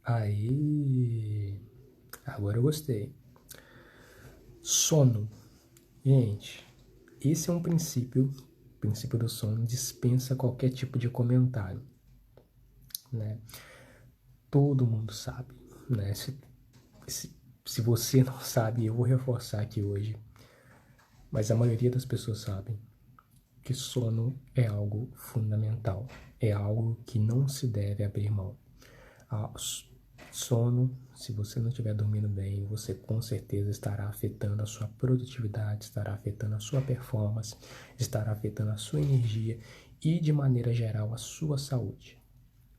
Aí, agora eu gostei. Sono. Gente, esse é um princípio, o princípio do sono dispensa qualquer tipo de comentário, né? Todo mundo sabe, né? Se você não sabe, eu vou reforçar aqui hoje, mas a maioria das pessoas sabem que sono é algo fundamental, é algo que não se deve abrir mão. Sono, se você não estiver dormindo bem, você com certeza estará afetando a sua produtividade, estará afetando a sua performance, estará afetando a sua energia e, de maneira geral, a sua saúde,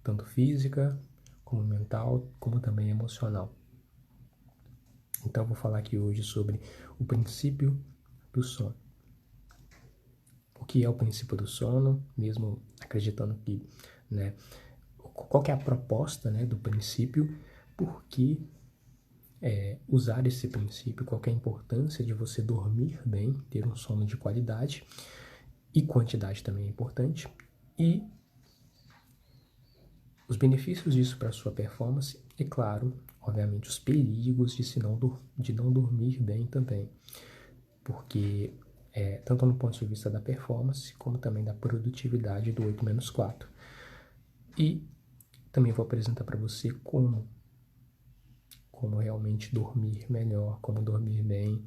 tanto física, como mental, como também emocional. Então, eu vou falar aqui hoje sobre o princípio do sono. O que é o princípio do sono, mesmo acreditando que, né, qual que é a proposta, né, do princípio, por que usar esse princípio, qual que é a importância de você dormir bem, ter um sono de qualidade, e quantidade também é importante, e os benefícios disso para a sua performance, e claro, obviamente os perigos de não dormir bem também, porque tanto no ponto de vista da performance, como também da produtividade do 8-4. E também vou apresentar para você como realmente dormir melhor, como dormir bem,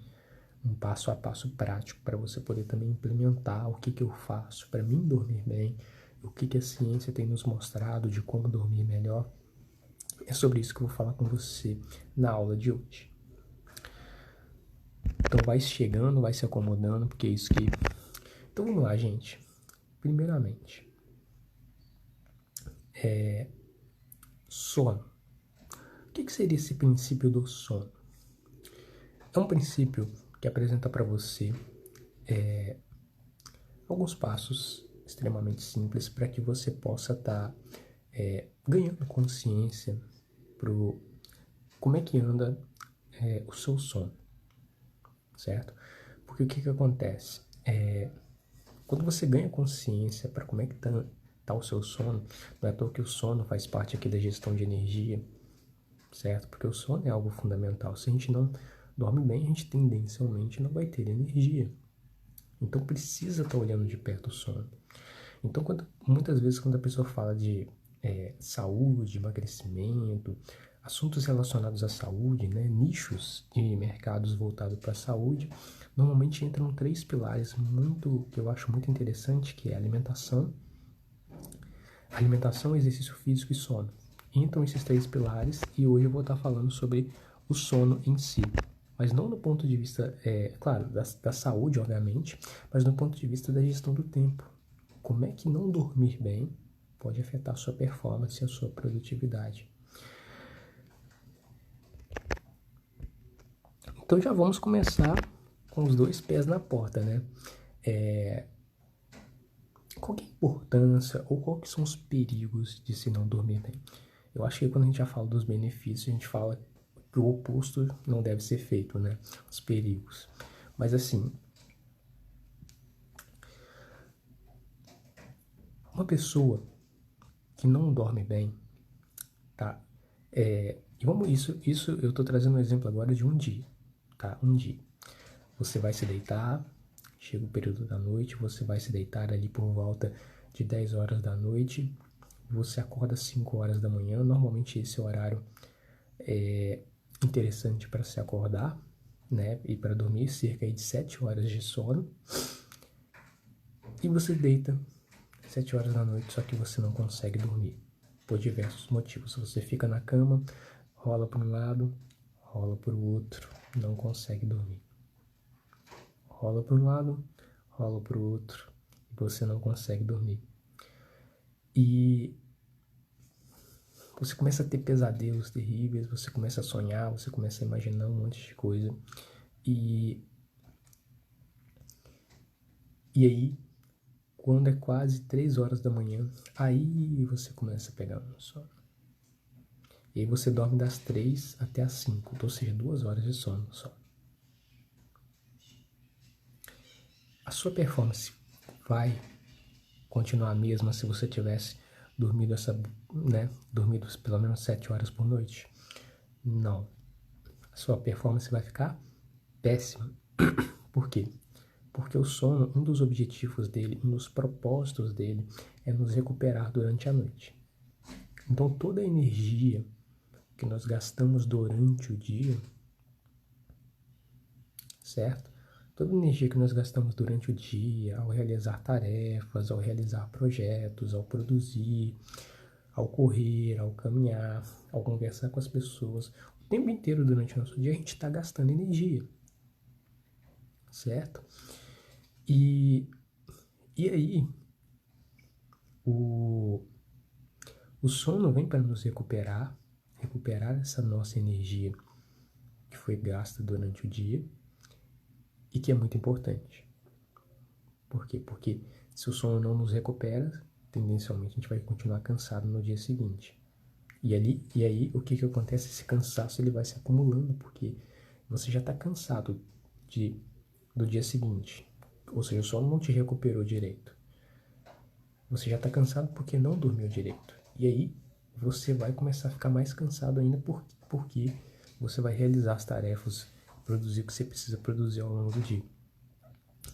um passo a passo prático para você poder também implementar o que eu faço para mim dormir bem, o que a ciência tem nos mostrado de como dormir melhor. É sobre isso que eu vou falar com você na aula de hoje. Então vai chegando, vai se acomodando, porque é isso que... Então vamos lá, gente. Primeiramente, sono. O que seria esse princípio do sono? É um princípio que apresenta para você alguns passos extremamente simples para que você possa estar ganhando consciência pro como é que anda o seu sono, certo? Porque o que acontece? Quando você ganha consciência para como é que tá o seu sono, não é à toa que o sono faz parte aqui da gestão de energia, certo? Porque o sono é algo fundamental. Se a gente não dorme bem, a gente tendencialmente não vai ter energia. Então precisa estar olhando de perto o sono. Então muitas vezes quando a pessoa fala de saúde, emagrecimento, assuntos relacionados à saúde, né, nichos de mercados voltados para a saúde, normalmente entram três pilares que eu acho muito interessante, que é alimentação, exercício físico e sono. Entram esses três pilares e hoje eu vou estar falando sobre o sono em si. Mas não no ponto de vista, claro, da saúde, obviamente, mas no ponto de vista da gestão do tempo. Como é que não dormir bem pode afetar a sua performance e a sua produtividade. Então já vamos começar com os dois pés na porta, né? Qual que é a importância ou qual que são os perigos de se não dormir bem? Eu acho que quando a gente já fala dos benefícios, a gente fala que o oposto não deve ser feito, né? Os perigos. Mas assim, uma pessoa que não dorme bem, tá? Isso eu tô trazendo um exemplo agora de um dia, tá? Um dia. Você vai se deitar, chega o período da noite, você vai se deitar ali por volta de 10 horas da noite, você acorda às 5 horas da manhã, normalmente esse horário é interessante para se acordar, né, e para dormir, cerca de 7 horas de sono, e você deita 7 horas da noite, só que você não consegue dormir, por diversos motivos. Você fica na cama, rola para um lado, rola para o outro, não consegue dormir. Rola para um lado, rola para o outro, e você não consegue dormir. E você começa a ter pesadelos terríveis, você começa a sonhar, você começa a imaginar um monte de coisa. E aí, quando é quase 3 horas da manhã, aí você começa a pegar no sono. E aí você dorme das 3 até as 5, ou seja, 2 horas de sono só. A sua performance vai continuar a mesma se você tivesse dormido dormido pelo menos 7 horas por noite. Não. A sua performance vai ficar péssima. Por quê? Porque o sono, um dos objetivos dele, um dos propósitos dele é nos recuperar durante a noite. Então toda a energia que nós gastamos durante o dia, certo? Toda a energia que nós gastamos durante o dia, ao realizar tarefas, ao realizar projetos, ao produzir, ao correr, ao caminhar, ao conversar com as pessoas, o tempo inteiro durante o nosso dia a gente está gastando energia, certo? E aí, o sono vem para nos recuperar essa nossa energia que foi gasta durante o dia e que é muito importante. Por quê? Porque se o sono não nos recupera, tendencialmente a gente vai continuar cansado no dia seguinte. E aí o que acontece? Esse cansaço ele vai se acumulando, porque você já está cansado do dia seguinte. Ou seja, o sono não te recuperou direito. Você já está cansado porque não dormiu direito. E aí você vai começar a ficar mais cansado ainda porque você vai realizar as tarefas, produzir o que você precisa produzir ao longo do dia.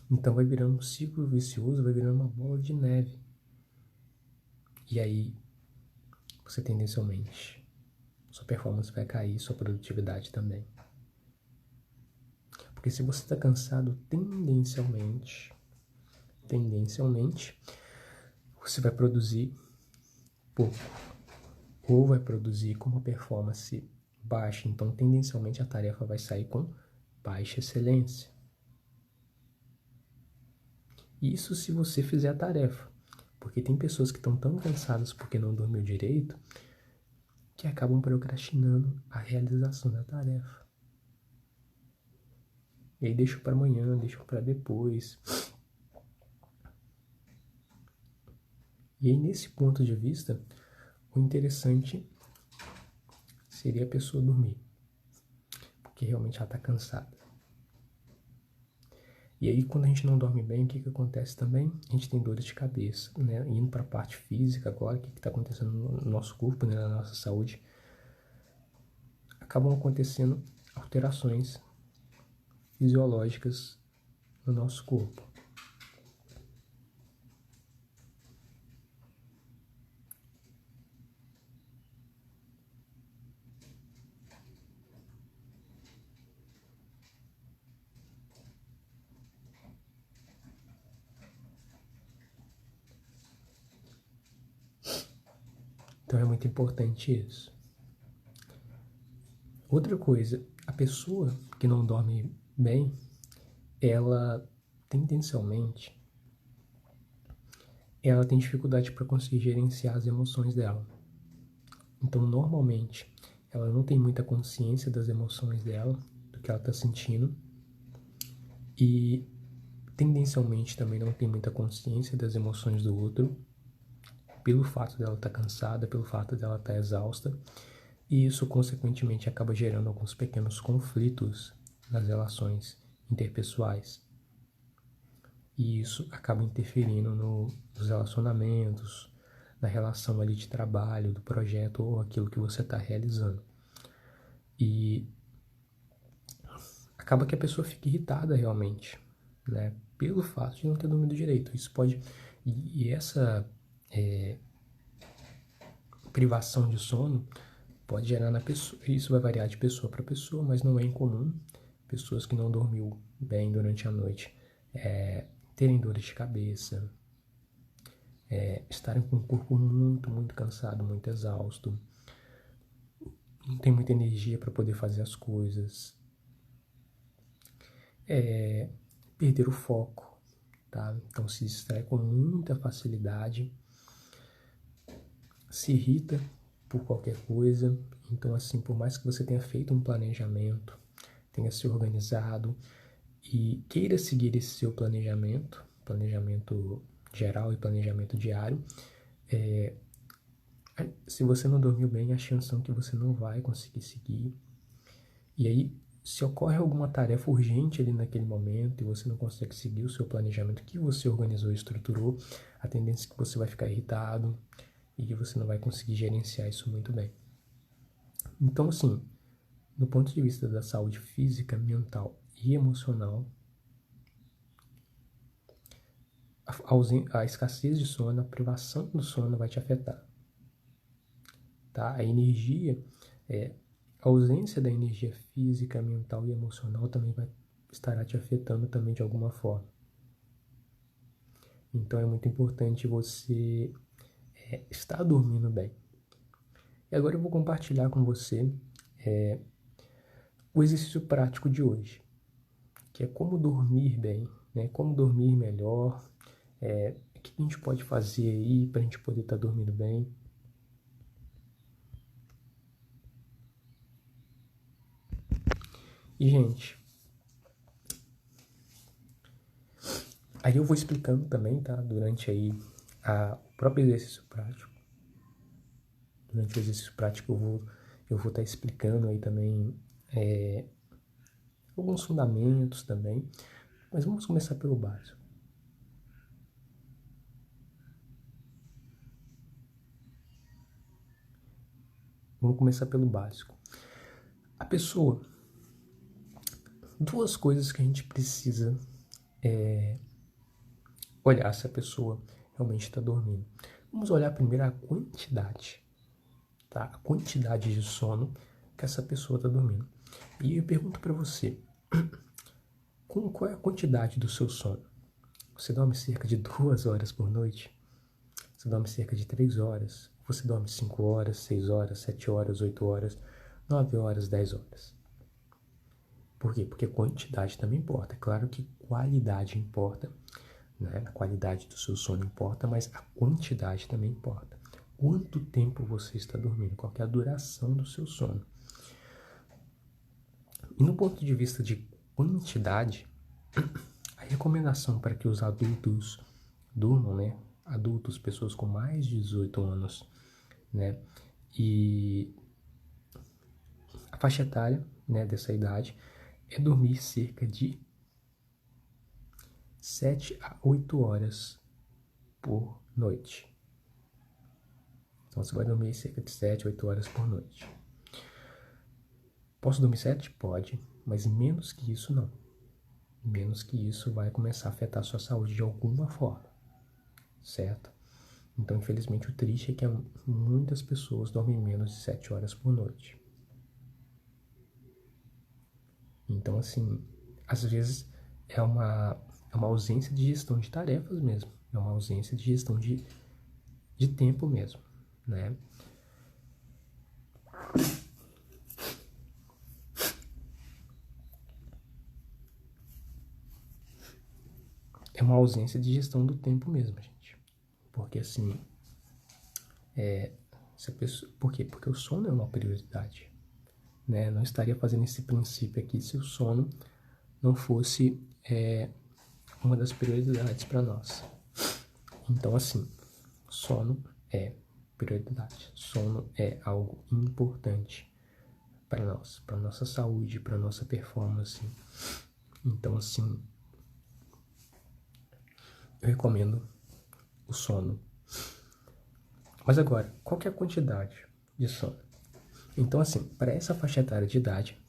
Então vai virando um ciclo vicioso, vai virando uma bola de neve. E aí você tendencialmente, sua performance vai cair, sua produtividade também. Porque se você está cansado tendencialmente, você vai produzir pouco. Ou vai produzir com uma performance baixa. Então, tendencialmente, a tarefa vai sair com baixa excelência. Isso se você fizer a tarefa. Porque tem pessoas que estão tão cansadas porque não dormiu direito que acabam procrastinando a realização da tarefa. E aí deixam para amanhã, deixam para depois. E aí, nesse ponto de vista, o interessante seria a pessoa dormir, porque realmente ela está cansada. E aí, quando a gente não dorme bem, o que acontece também? A gente tem dores de cabeça, né? Indo para a parte física agora, o que está acontecendo no nosso corpo, né? Na nossa saúde, acabam acontecendo alterações fisiológicas no nosso corpo. Então é muito importante isso. Outra coisa, a pessoa que não dorme bem, ela tendencialmente, ela tem dificuldade para conseguir gerenciar as emoções dela. Então, normalmente, ela não tem muita consciência das emoções dela, do que ela está sentindo, e tendencialmente também não tem muita consciência das emoções do outro, pelo fato dela estar cansada, pelo fato dela estar exausta, e isso, consequentemente, acaba gerando alguns pequenos conflitos nas relações interpessoais. E isso acaba interferindo nos relacionamentos, na relação ali de trabalho, do projeto ou aquilo que você está realizando. E acaba que a pessoa fica irritada realmente, né? Pelo fato de não ter dormido direito. Isso pode... E essa privação de sono pode gerar na pessoa... Isso vai variar de pessoa para pessoa, mas não é incomum pessoas que não dormiu bem durante a noite terem dores de cabeça, estarem com o corpo muito, muito cansado, muito exausto, não tem muita energia para poder fazer as coisas, perder o foco, tá? Então se distrai com muita facilidade, se irrita por qualquer coisa. Então, assim, por mais que você tenha feito um planejamento, tenha se organizado e queira seguir esse seu planejamento geral e planejamento diário, se você não dormiu bem, a chance são que você não vai conseguir seguir. E aí, se ocorre alguma tarefa urgente ali naquele momento e você não consegue seguir o seu planejamento que você organizou e estruturou, a tendência é que você vai ficar irritado, e que você não vai conseguir gerenciar isso muito bem. Então, assim, do ponto de vista da saúde física, mental e emocional, a escassez de sono, a privação do sono vai te afetar, tá? A energia, a ausência da energia física, mental e emocional também estará te afetando também de alguma forma. Então é muito importante você estar dormindo bem. E agora eu vou compartilhar com você o exercício prático de hoje, que é como dormir bem, né? Como dormir melhor, o que a gente pode fazer aí para a gente poder estar dormindo bem. E, gente, aí eu vou explicando também, tá? Durante aí o próprio exercício prático. Durante o exercício prático eu vou estar explicando aí também alguns fundamentos também. Mas vamos começar pelo básico. Vamos começar pelo básico. A pessoa, duas coisas que a gente precisa olhar se a pessoa realmente está dormindo. Vamos olhar primeiro a quantidade, tá? A quantidade de sono que essa pessoa está dormindo. E eu pergunto para você, qual é a quantidade do seu sono? Você dorme cerca de 2 horas por noite? Você dorme cerca de 3 horas? Você dorme 5 horas, 6 horas, 7 horas, 8 horas, 9 horas, 10 horas? Por quê? Porque quantidade também importa. É claro que qualidade importa, né? A qualidade do seu sono importa, mas a quantidade também importa. Quanto tempo você está dormindo? Qual é a duração do seu sono? E no ponto de vista de quantidade, a recomendação para que os adultos durmam, né? Adultos, pessoas com mais de 18 anos, né? E a faixa etária, né, dessa idade é dormir cerca de 7 a 8 horas por noite. Então você vai dormir cerca de 7 a 8 horas por noite. Posso dormir 7? Pode, mas menos que isso não. Menos que isso vai começar a afetar a sua saúde de alguma forma, certo? Então, infelizmente, o triste é que muitas pessoas dormem menos de 7 horas por noite. Então, assim, às vezes é uma ausência de gestão de tarefas mesmo. É uma ausência de gestão de tempo mesmo, né? É uma ausência de gestão do tempo mesmo, gente. Porque, assim, por quê? Porque o sono é uma prioridade, né? Não estaria fazendo esse princípio aqui se o sono não fosse uma das prioridades para nós. Então, assim, sono é prioridade. Sono é algo importante para nós, para nossa saúde, para nossa performance. Então, assim, eu recomendo o sono. Mas agora, qual que é a quantidade de sono? Então, assim, para essa faixa etária de idade,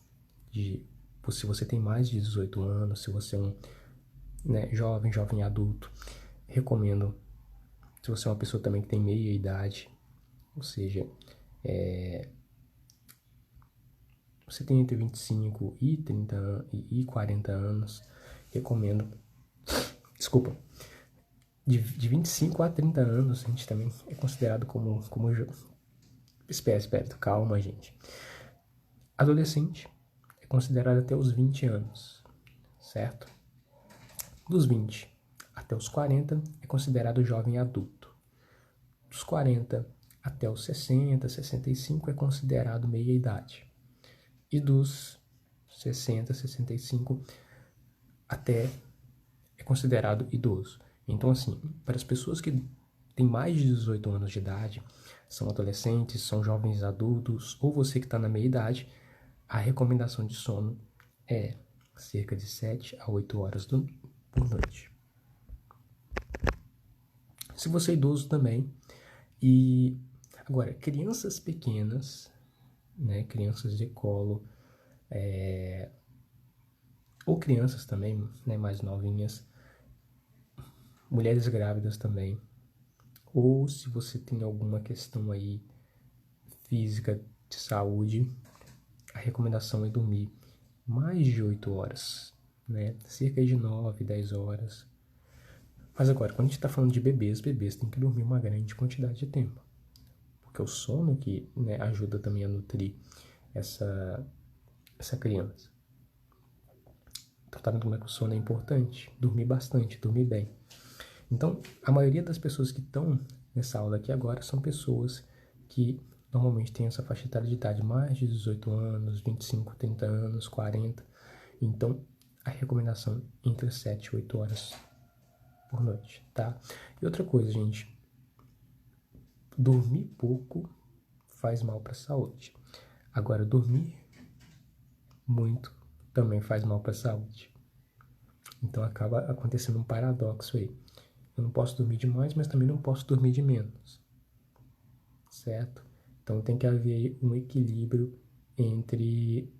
se você tem mais de 18 anos, se você é um jovem adulto, recomendo. Se você é uma pessoa também que tem meia idade, ou seja, você tem entre 25 e 30 e 40 anos, recomendo. Desculpa. De 25 a 30 anos, a gente também é considerado como espera, calma, gente. Adolescente é considerado até os 20 anos, certo? Dos 20 até os 40 é considerado jovem adulto. Dos 40 até os 60, 65 é considerado meia idade. E dos 60, 65 até é considerado idoso. Então, assim, para as pessoas que têm mais de 18 anos de idade, são adolescentes, são jovens adultos, ou você que está na meia idade, a recomendação de sono é cerca de 7 a 8 horas por noite. Se você é idoso também, E agora, crianças pequenas, né, crianças de colo, ou crianças também, né, mais novinhas, mulheres grávidas também, ou se você tem alguma questão aí física de saúde, a recomendação é dormir mais de 8 horas, né, cerca de 9, 10 horas. Mas agora, quando a gente está falando de bebês têm que dormir uma grande quantidade de tempo, porque o sono que, né, ajuda também a nutrir essa criança. Então, tá vendo como é que o sono é importante? Dormir bastante, dormir bem. Então, a maioria das pessoas que estão nessa aula aqui agora são pessoas que normalmente têm essa faixa etária de idade, mais de 18 anos, 25, 30 anos, 40. Então, a recomendação entre 7 e 8 horas por noite, tá? E outra coisa, gente, dormir pouco faz mal para a saúde. Agora, dormir muito também faz mal para a saúde. Então acaba acontecendo um paradoxo aí. Eu não posso dormir demais, mas também não posso dormir de menos, certo? Então tem que haver um equilíbrio entre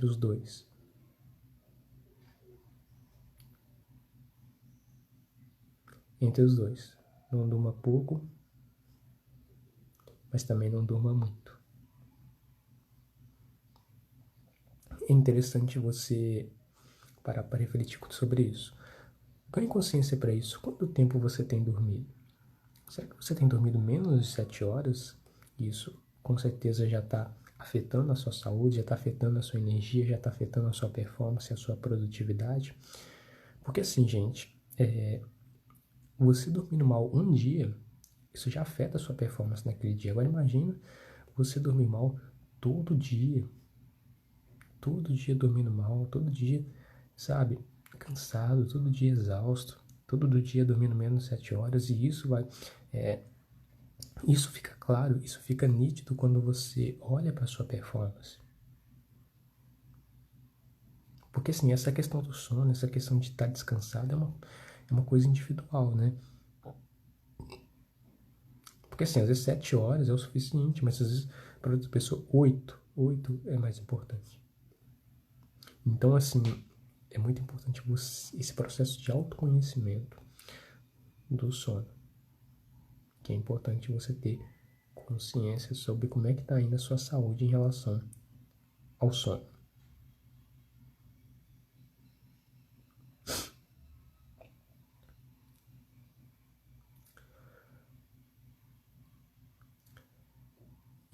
os dois. Entre os dois. Não durma pouco, mas também não durma muito. É interessante você parar para refletir sobre isso. Ganhe consciência para isso. Quanto tempo você tem dormido? Será que você tem dormido menos de 7 horas? Isso com certeza já está afetando a sua saúde, já está afetando a sua energia, já está afetando a sua performance, a sua produtividade. Porque assim, gente, você dormindo mal um dia, isso já afeta a sua performance naquele dia. Agora imagina você dormir mal todo dia dormindo mal, todo dia, sabe, cansado, todo dia exausto, todo dia dormindo menos de 7 horas, e isso fica claro, isso fica nítido quando você olha para sua performance. Porque assim, essa questão do sono, essa questão de estar descansado é uma coisa individual, né? Porque assim, às vezes 7 horas é o suficiente, mas às vezes para outra pessoa 8 é mais importante. Então assim, é muito importante esse processo de autoconhecimento do sono, que é importante você ter consciência sobre como é que está indo a sua saúde em relação ao sono.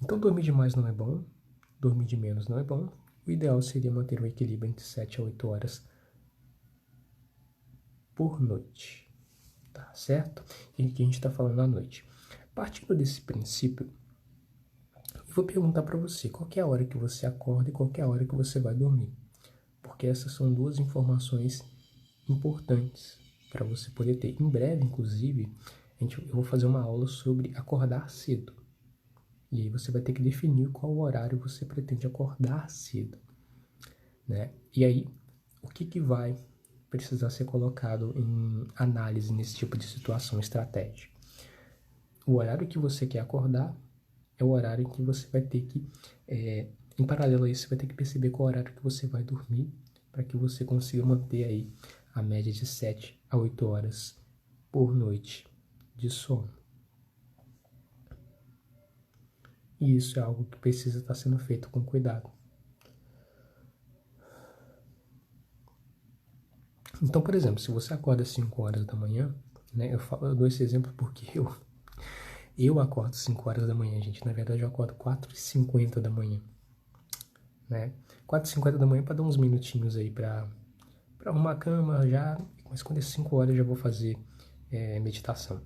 Então, dormir demais não é bom, dormir de menos não é bom. O ideal seria manter o equilíbrio entre 7 a 8 horas por noite, tá certo? E aqui a gente está falando à noite. Partindo desse princípio, eu vou perguntar para você qual é a hora que você acorda e qual é a hora que você vai dormir. Porque essas são duas informações importantes para você poder ter. Em breve, inclusive, eu vou fazer uma aula sobre acordar cedo. E aí você vai ter que definir qual horário você pretende acordar cedo, né? E aí, o que vai precisar ser colocado em análise nesse tipo de situação estratégica? O horário que você quer acordar é o horário em que você vai ter que, em paralelo a isso, você vai ter que perceber qual horário que você vai dormir para que você consiga manter aí a média de 7 a 8 horas por noite de sono. E isso é algo que precisa estar sendo feito com cuidado. Então, por exemplo, se você acorda às 5 horas da manhã, né, eu dou esse exemplo porque eu acordo 5 horas da manhã, gente. Na verdade, eu acordo 4h50 da manhã, né? 4h50 da manhã para dar uns minutinhos aí para arrumar a cama já, mas quando é 5 horas eu já vou fazer meditação.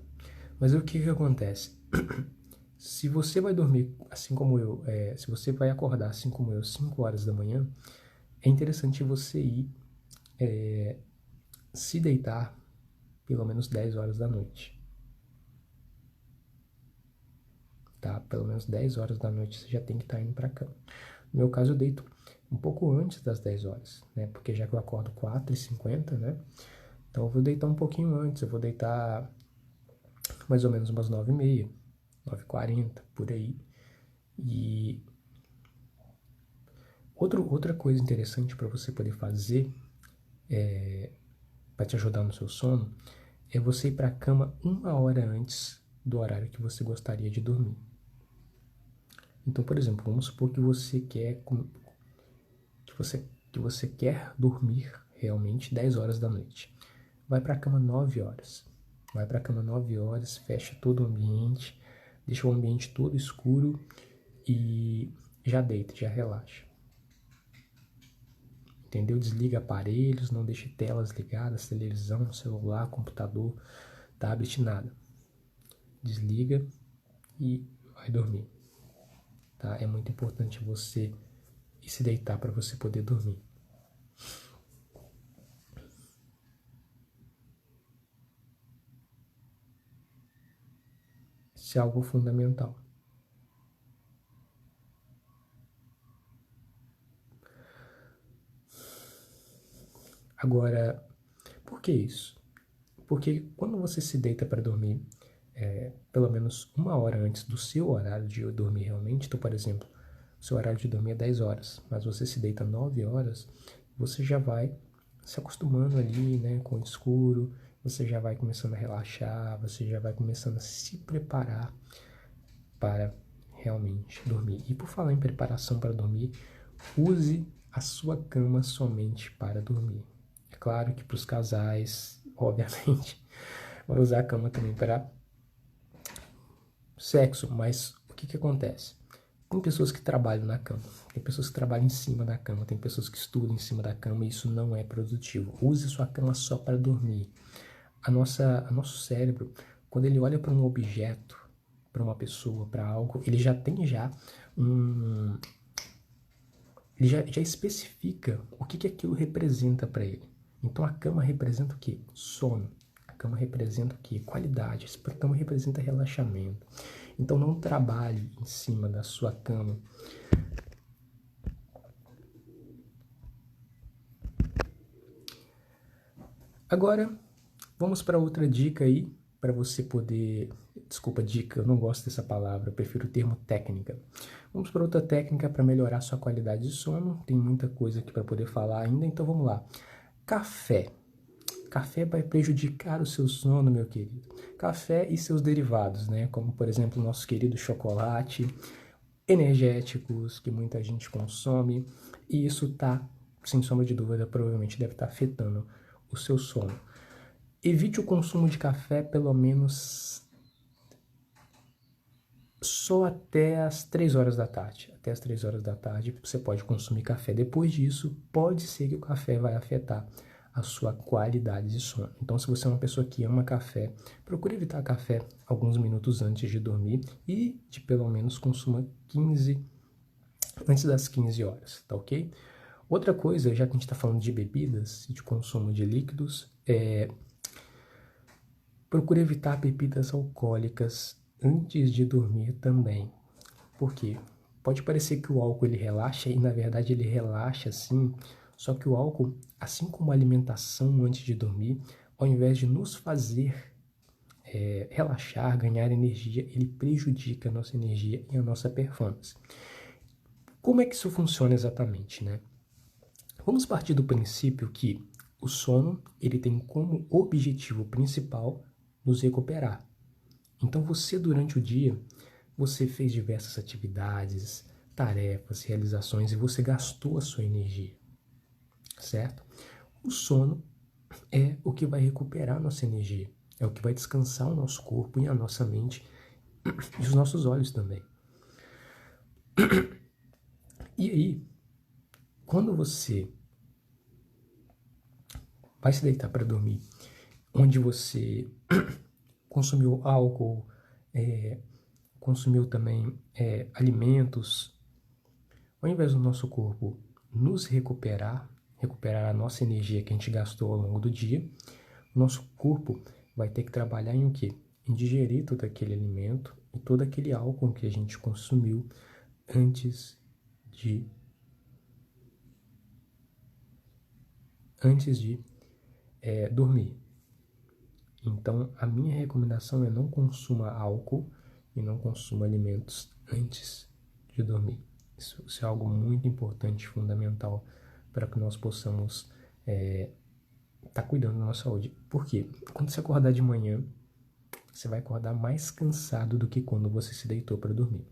Mas o que acontece? Se você vai dormir assim como eu, se você vai acordar assim como eu, 5 horas da manhã, é interessante você ir se deitar pelo menos 10 horas da noite. Tá? Pelo menos 10 horas da noite você já tem que estar indo para cama. No meu caso, eu deito um pouco antes das 10 horas, né? Porque já que eu acordo 4h50, né? Então eu vou deitar um pouquinho antes, eu vou deitar mais ou menos umas 9h30, 9h40, por aí. E outra coisa interessante para você poder fazer, para te ajudar no seu sono, é você ir para a cama 1 hora antes do horário que você gostaria de dormir. Então, por exemplo, vamos supor que você quer dormir realmente 10 horas da noite. Vai para a cama 9 horas. Vai para a cama 9 horas, fecha todo o ambiente, deixa o ambiente todo escuro e já deita, já relaxa. Entendeu? Desliga aparelhos, não deixe telas ligadas, televisão, celular, computador, tablet, nada. Desliga e vai dormir. Tá? É muito importante você ir se deitar para você poder dormir. Isso é algo fundamental. Agora, por que isso? Porque quando você se deita para dormir, pelo menos 1 hora antes do seu horário de dormir realmente, então, por exemplo, o seu horário de dormir é 10 horas, mas você se deita 9 horas, você já vai se acostumando ali, né, com o escuro, você já vai começando a relaxar, você já vai começando a se preparar para realmente dormir. E por falar em preparação para dormir, use a sua cama somente para dormir. É claro que para os casais, obviamente, vai usar a cama também para sexo, mas o que acontece? Tem pessoas que trabalham na cama, tem pessoas que trabalham em cima da cama, tem pessoas que estudam em cima da cama e isso não é produtivo. Use sua cama só para dormir. Nosso cérebro, quando ele olha para um objeto, para uma pessoa, para algo, ele já tem um... Ele já especifica o que aquilo representa para ele. Então a cama representa o quê? Sono. A cama representa o quê? Qualidade. A cama representa relaxamento. Então não trabalhe em cima da sua cama. Agora, vamos para outra dica aí, para você poder... Desculpa, dica, eu não gosto dessa palavra, eu prefiro o termo técnica. Vamos para outra técnica para melhorar sua qualidade de sono. Tem muita coisa aqui para poder falar ainda, então vamos lá. Café. Café vai prejudicar o seu sono, meu querido. Café e seus derivados, né? Como, por exemplo, o nosso querido chocolate, energéticos, que muita gente consome. E isso tá, sem sombra de dúvida, provavelmente deve estar afetando o seu sono. Evite o consumo de café pelo menos só até as 3 horas da tarde. Até as 3 horas da tarde você pode consumir café. Depois disso, pode ser que o café vai afetar a sua qualidade de sono. Então, se você é uma pessoa que ama café, procure evitar café alguns minutos antes de dormir e de pelo menos consuma antes das 15 horas, tá ok? Outra coisa, já que a gente está falando de bebidas e de consumo de líquidos, procure evitar bebidas alcoólicas antes de dormir também. Por quê? Pode parecer que o álcool ele relaxa e na verdade ele relaxa sim, só que o álcool, assim como a alimentação antes de dormir, ao invés de nos fazer relaxar, ganhar energia, ele prejudica a nossa energia e a nossa performance. Como é que isso funciona exatamente, né? Vamos partir do princípio que o sono ele tem como objetivo principal nos recuperar. Então você durante o dia você fez diversas atividades, tarefas, realizações e você gastou a sua energia, certo? O sono é o que vai recuperar a nossa energia, é o que vai descansar o nosso corpo e a nossa mente e os nossos olhos também. E aí, quando você vai se deitar para dormir, onde você consumiu álcool, consumiu também alimentos, ao invés do nosso corpo nos recuperar a nossa energia que a gente gastou ao longo do dia, o nosso corpo vai ter que trabalhar em o quê? Em digerir todo aquele alimento e todo aquele álcool que a gente consumiu antes de dormir. Então, a minha recomendação é não consuma álcool e não consuma alimentos antes de dormir. Isso é algo muito importante, fundamental, para que nós possamos estar cuidando da nossa saúde. Por quê? Quando você acordar de manhã, você vai acordar mais cansado do que quando você se deitou para dormir.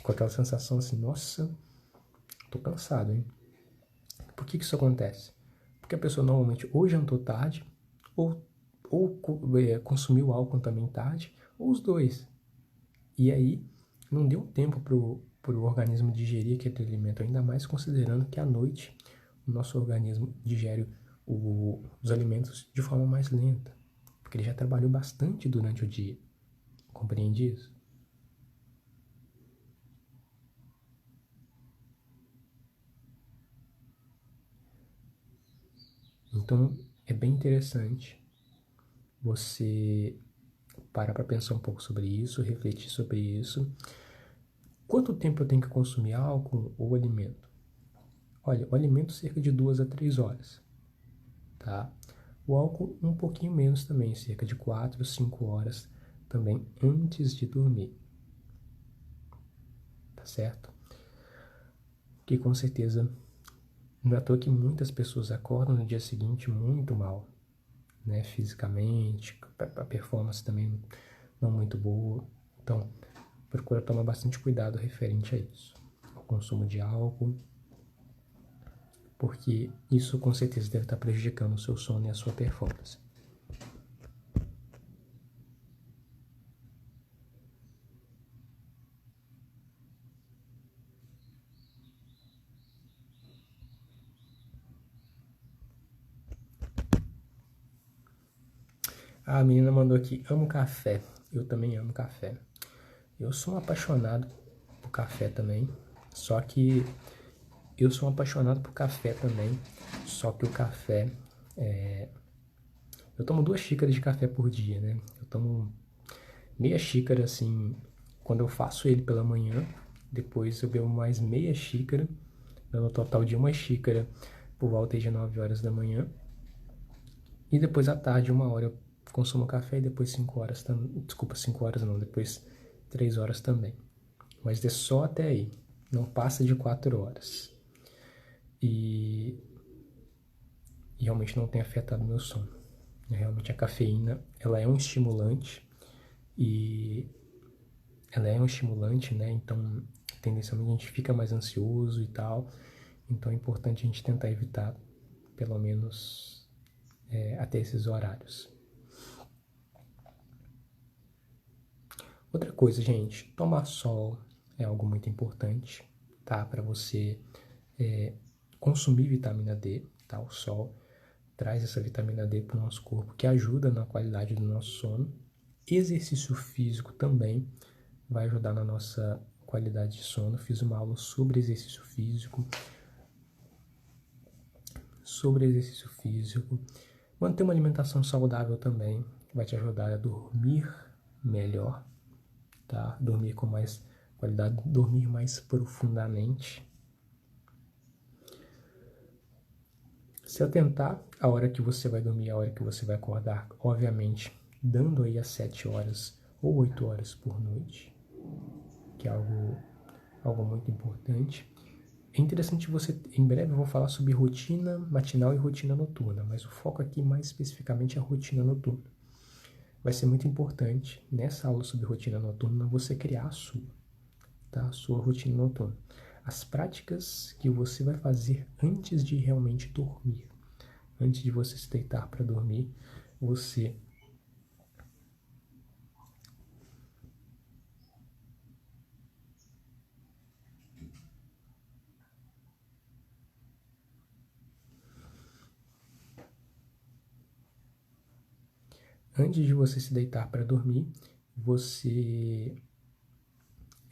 Com aquela sensação assim, nossa, tô cansado, hein? Por que isso acontece? Porque a pessoa normalmente ou jantou tarde, ou consumiu álcool também tarde, ou os dois. E aí, não deu tempo para o organismo digerir aquele alimento, ainda mais considerando que à noite o nosso organismo digere os alimentos de forma mais lenta, porque ele já trabalhou bastante durante o dia. Compreende isso? Então, é bem interessante você parar para pensar um pouco sobre isso, refletir sobre isso. Quanto tempo eu tenho que consumir álcool ou alimento? Olha, o alimento cerca de 2 a 3 horas, tá? O álcool um pouquinho menos também, cerca de 4 a 5 horas também antes de dormir, tá certo? Que com certeza não é à toa que muitas pessoas acordam no dia seguinte muito mal, né? Fisicamente, a performance também não muito boa. Então, procura tomar bastante cuidado referente a isso, ao consumo de álcool, porque isso com certeza deve estar prejudicando o seu sono e a sua performance. A menina mandou aqui, amo café. Eu também amo café. Eu sou um apaixonado por café também, só que eu sou um apaixonado por café também, só que o café eu tomo 2 xícaras de café por dia, né? Eu tomo meia xícara assim quando eu faço ele pela manhã, depois eu bebo mais meia xícara, dando um total de 1 xícara por volta de 9 horas da manhã. E depois à tarde, 1 hora eu consumo café e depois 5 horas também. Desculpa, 5 horas não, depois 3 horas também. Mas é só até aí. Não passa de 4 horas. E realmente não tem afetado meu sono. Realmente a cafeína, ela é um estimulante e ela é um estimulante, né? Então, tendencialmente a gente fica mais ansioso e tal. Então é importante a gente tentar evitar, pelo menos até esses horários. Outra coisa, gente, tomar sol é algo muito importante, tá? Para você consumir vitamina D, tá? O sol traz essa vitamina D para o nosso corpo, que ajuda na qualidade do nosso sono. Exercício físico também vai ajudar na nossa qualidade de sono. Fiz uma aula sobre exercício físico. Manter uma alimentação saudável também vai te ajudar a dormir melhor, tá? Dormir com mais qualidade, dormir mais profundamente. Se atentar a hora que você vai dormir, a hora que você vai acordar, obviamente, dando aí as 7 horas ou 8 horas por noite, que é algo muito importante. É interessante você, em breve eu vou falar sobre rotina matinal e rotina noturna, mas o foco aqui mais especificamente é a rotina noturna. Vai ser muito importante nessa aula sobre rotina noturna você criar a sua, tá? A sua rotina noturna. As práticas que você vai fazer antes de realmente dormir. Antes de você se deitar para dormir, você antes de você se deitar para dormir,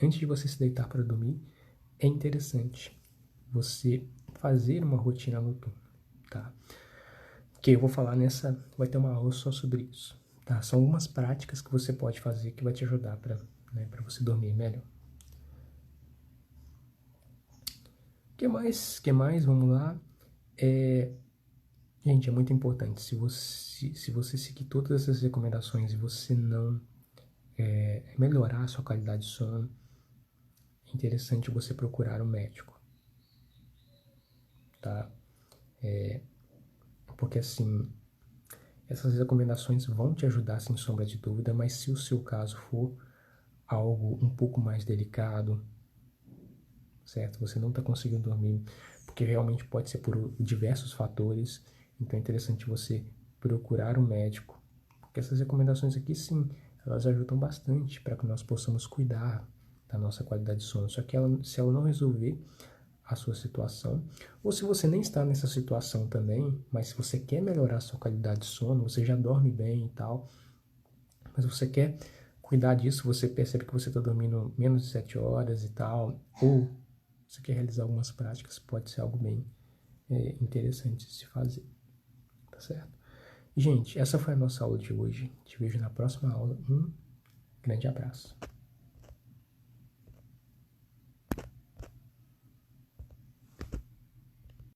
antes de você se deitar para dormir, é interessante você fazer uma rotina noturna, tá? Que eu vou falar vai ter uma aula só sobre isso, tá? São algumas práticas que você pode fazer que vai te ajudar para você dormir melhor. Que mais? Vamos lá. Gente, é muito importante. Se você seguir todas essas recomendações e você não melhorar a sua qualidade de sono, é interessante você procurar um médico, tá? Porque assim, essas recomendações vão te ajudar sem sombra de dúvida, mas se o seu caso for algo um pouco mais delicado, certo? Você não está conseguindo dormir, porque realmente pode ser por diversos fatores, então é interessante você procurar um médico, porque essas recomendações aqui, sim, elas ajudam bastante para que nós possamos cuidar da nossa qualidade de sono. Só que se ela não resolver a sua situação, ou se você nem está nessa situação também, mas se você quer melhorar a sua qualidade de sono, você já dorme bem e tal, mas você quer cuidar disso, você percebe que você está dormindo menos de 7 horas e tal, ou você quer realizar algumas práticas, pode ser algo bem interessante de se fazer, tá certo? Gente, essa foi a nossa aula de hoje. Te vejo na próxima aula. Um grande abraço.